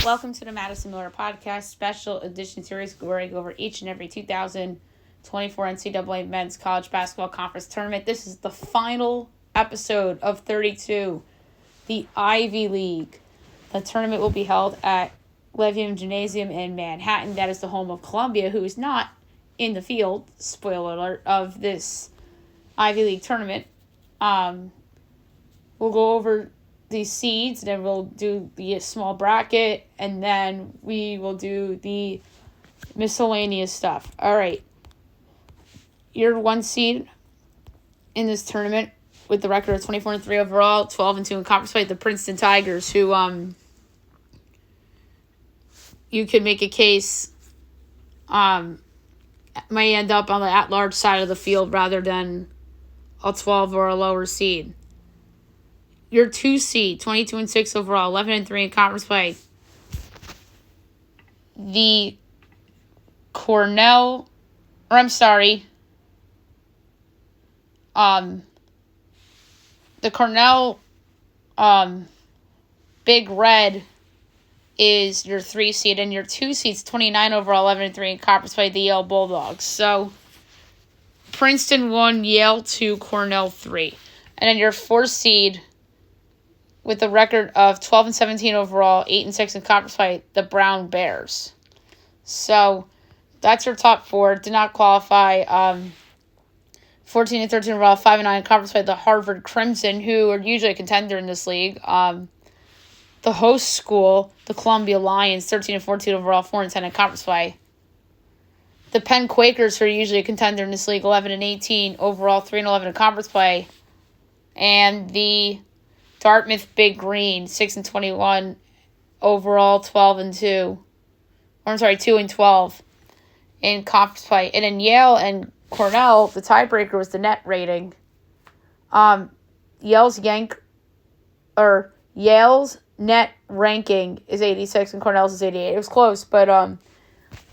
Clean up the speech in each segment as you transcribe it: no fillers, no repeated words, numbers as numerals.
Welcome to the Madison Miller Podcast Special Edition Series, where I go over each and every 2024 NCAA Men's College Basketball Conference Tournament. This is the final episode of 32, the Ivy League. The tournament will be held at Levium Gymnasium in Manhattan. That is the home of Columbia, who is not in the field, spoiler alert, of this Ivy League tournament. We'll go over these seeds, then we'll do the small bracket, and then we will do the miscellaneous stuff. All right. Your one seed in this tournament with the record of 24-3 overall, 12-2 in conference play, the Princeton Tigers, who you could make a case may end up on the at-large side of the field rather than a 12 or a lower seed. Your 2 seed, 22-6 overall, 11-3 in conference play. The Cornell Big Red is your 3 seed, and your 2 seeds, 29 overall, 11-3 in conference play, the Yale Bulldogs. So, Princeton 1, Yale 2, Cornell 3. And then your 4 seed, with a record of 12-17 overall, 8-6 in conference play, the Brown Bears. So, that's your top 4. Did not qualify. 14-13 overall, 5-9 in conference play, the Harvard Crimson, who are usually a contender in this league. The host school, the Columbia Lions, 13-14 overall, 4-10 in conference play. The Penn Quakers, who are usually a contender in this league, 11-18 overall, 3-11 in conference play. And the Dartmouth Big Green, 6-21 overall, 2-12 in conference play. And in Yale and Cornell, the tiebreaker was the net rating. Yale's net ranking is 86 and Cornell's is 88. It was close, but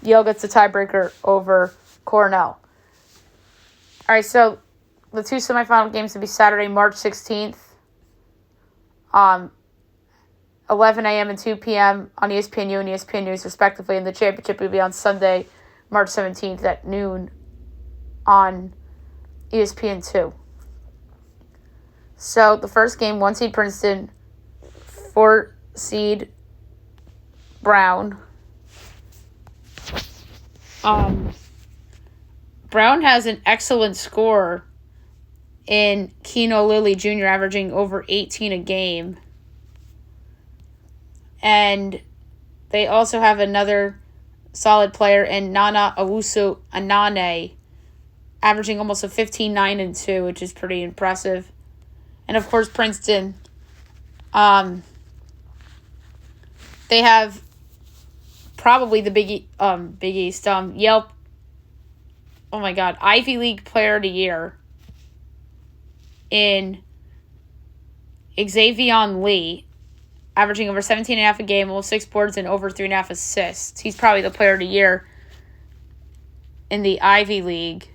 Yale gets the tiebreaker over Cornell. All right, so the 2 semifinal games will be Saturday, March 16th. 11 a.m. and 2 p.m. on ESPNU and ESPN News, respectively, and the championship will be on Sunday, March 17th at noon on ESPN2. So, the first game, 1 seed Princeton, 4 seed Brown. Brown has an excellent score in Keno Lilly Jr., averaging over 18 a game. And they also have another solid player in Nana Owusu Anane, averaging almost a 15-9-2, which is pretty impressive. And, of course, Princeton, they have probably the Big East. Yale, Ivy League Player of the Year in Xavion Lee, averaging over 17.5 a game, almost 6 boards, and over 3.5 assists. He's probably the Player of the Year in the Ivy League.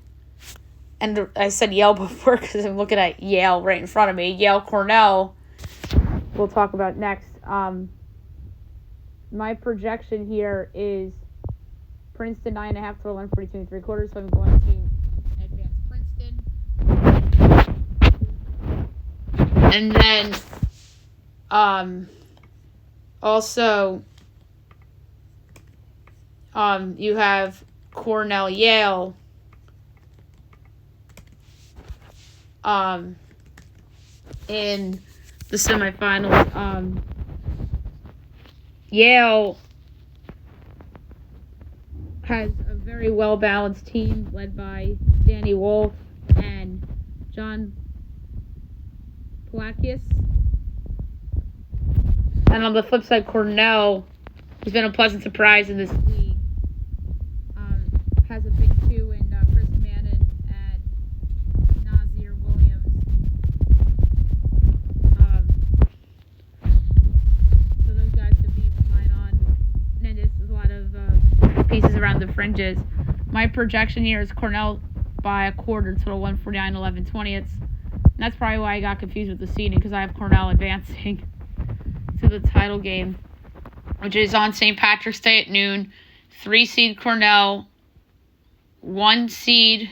And I said Yale before because I'm looking at Yale right in front of me. Yale Cornell, we'll talk about next. My projection here is Princeton 9.5 for 142 3/4, so I'm going to advance Princeton. And then, also, you have Cornell Yale. In the semifinals, Yale has a very well-balanced team led by Danny Wolf and John Palacios. And on the flip side, Cornell has been a pleasant surprise in this league. Has a big 2 in Chris Mannon and Nazir Williams. So those guys could be relied on. And then there's a lot of pieces around the fringes. My projection here is Cornell by a quarter, total 149-11/20. And that's probably why I got confused with the seeding, because I have Cornell advancing to the title game. which is on St. Patrick's Day at noon. 3 seed Cornell, 1 seed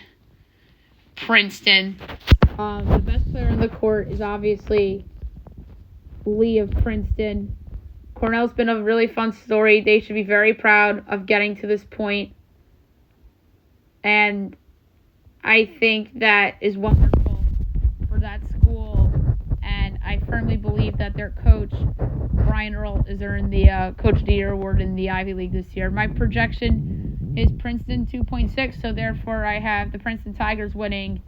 Princeton. The best player on the court is obviously Lee of Princeton. Cornell's been a really fun story. They should be very proud of getting to this point. And I think that is wonderful for that school. And I firmly believe that their coach, Brian Earl, is earned the Coach of the Year award in the Ivy League this year. My projection is Princeton 2.6, so therefore I have the Princeton Tigers winning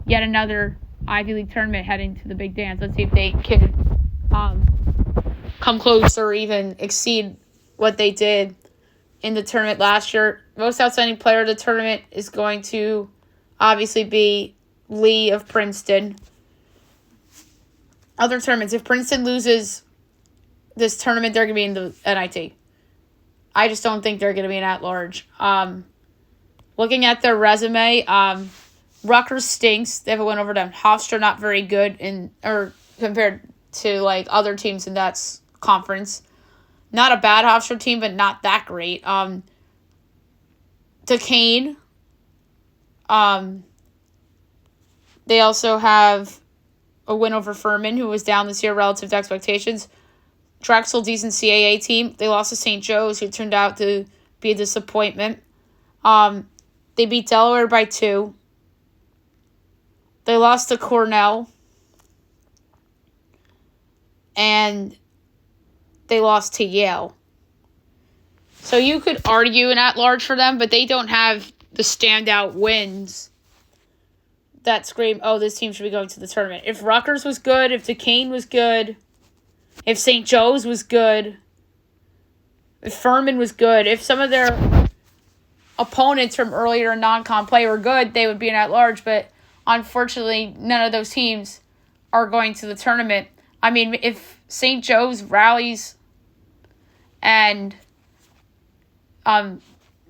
yet another Ivy League tournament heading to the Big Dance. Let's see if they can come close or even exceed what they did in the tournament last year. Most outstanding player of the tournament is going to obviously be Lee of Princeton. Other tournaments, if Princeton loses this tournament, they're going to be in the NIT. I just don't think they're going to be an at-large. Looking at their resume, Rutgers stinks. They have a win over them. Hofstra not very good compared to like other teams in that conference. Not a bad Hofstra team, but not that great. Duquesne. They also have a win over Furman, who was down this year relative to expectations. Drexel, decent CAA team. They lost to St. Joe's, who turned out to be a disappointment. They beat Delaware by 2. They lost to Cornell. And they lost to Yale. So you could argue an at-large for them, but they don't have the standout wins that scream, oh, this team should be going to the tournament. If Rutgers was good, if Duquesne was good, if St. Joe's was good, if Furman was good, if some of their opponents from earlier in non-con play were good, they would be an at-large, but unfortunately, none of those teams are going to the tournament. I mean, if St. Joe's rallies and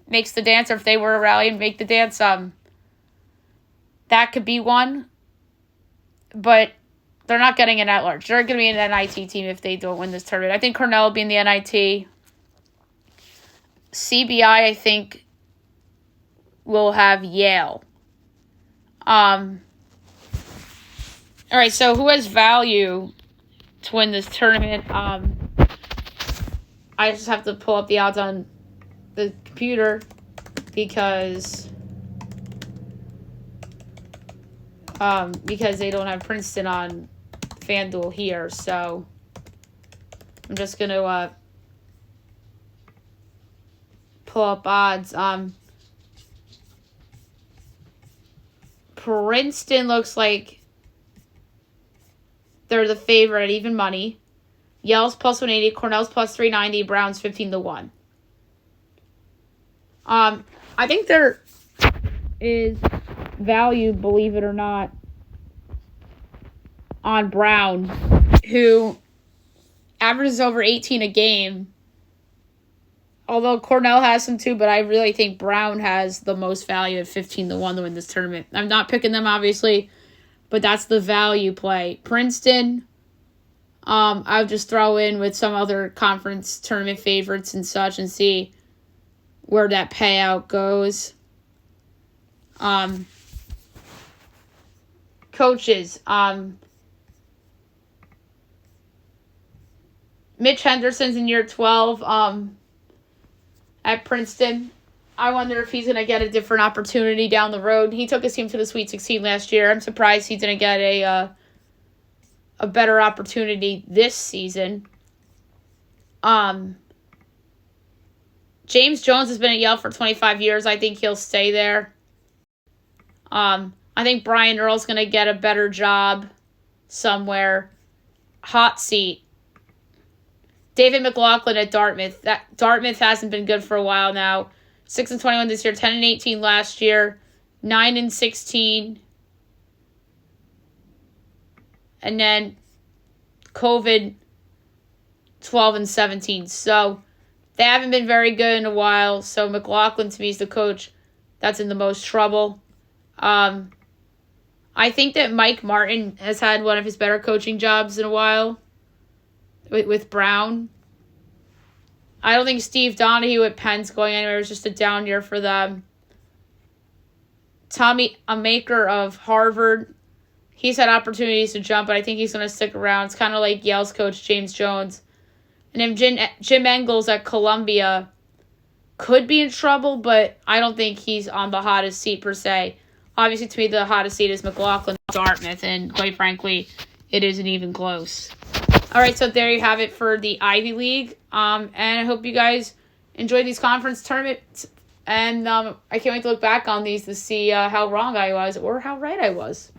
makes the dance, or if they were to rally and make the dance, that could be one. But they're not getting an at-large. They're going to be an NIT team if they don't win this tournament. I think Cornell will be in the NIT. CBI, I think, will have Yale. All right, so who has value to win this tournament? I just have to pull up the odds on the computer because they don't have Princeton on FanDuel here. So I'm just going to pull up odds. Princeton looks like they're the favorite at even money. Yale's plus 180, Cornell's plus 390, Brown's 15-1. I think there is value, believe it or not, on Brown, who averages over 18 a game. Although Cornell has some too, but I really think Brown has the most value at 15-1 to win this tournament. I'm not picking them, obviously, but that's the value play. Princeton, I'll just throw in with some other conference tournament favorites and such and see where that payout goes. Coaches, Mitch Henderson's in year 12 at Princeton. I wonder if he's going to get a different opportunity down the road. He took his team to the Sweet 16 last year. I'm surprised he didn't get a better opportunity this season. James Jones has been at Yale for 25 years. I think he'll stay there. I think Brian Earl's going to get a better job somewhere. Hot seat. David McLaughlin at Dartmouth. Dartmouth hasn't been good for a while now. 6-21 this year, 10-18 last year, 9-16. And then COVID, 12-17. So they haven't been very good in a while. So McLaughlin, to me, is the coach that's in the most trouble. I think that Mike Martin has had one of his better coaching jobs in a while with Brown. I don't think Steve Donahue at Penn's going anywhere. It was just a down year for them. Tommy Amaker of Harvard, he's had opportunities to jump, but I think he's going to stick around. It's kind of like Yale's coach, James Jones. And then Jim Engels at Columbia could be in trouble, but I don't think he's on the hottest seat per se. Obviously, to me, the hottest seat is McLaughlin, Dartmouth, and quite frankly, it isn't even close. All right, so there you have it for the Ivy League, and I hope you guys enjoyed these conference tournaments, and I can't wait to look back on these to see how wrong I was or how right I was.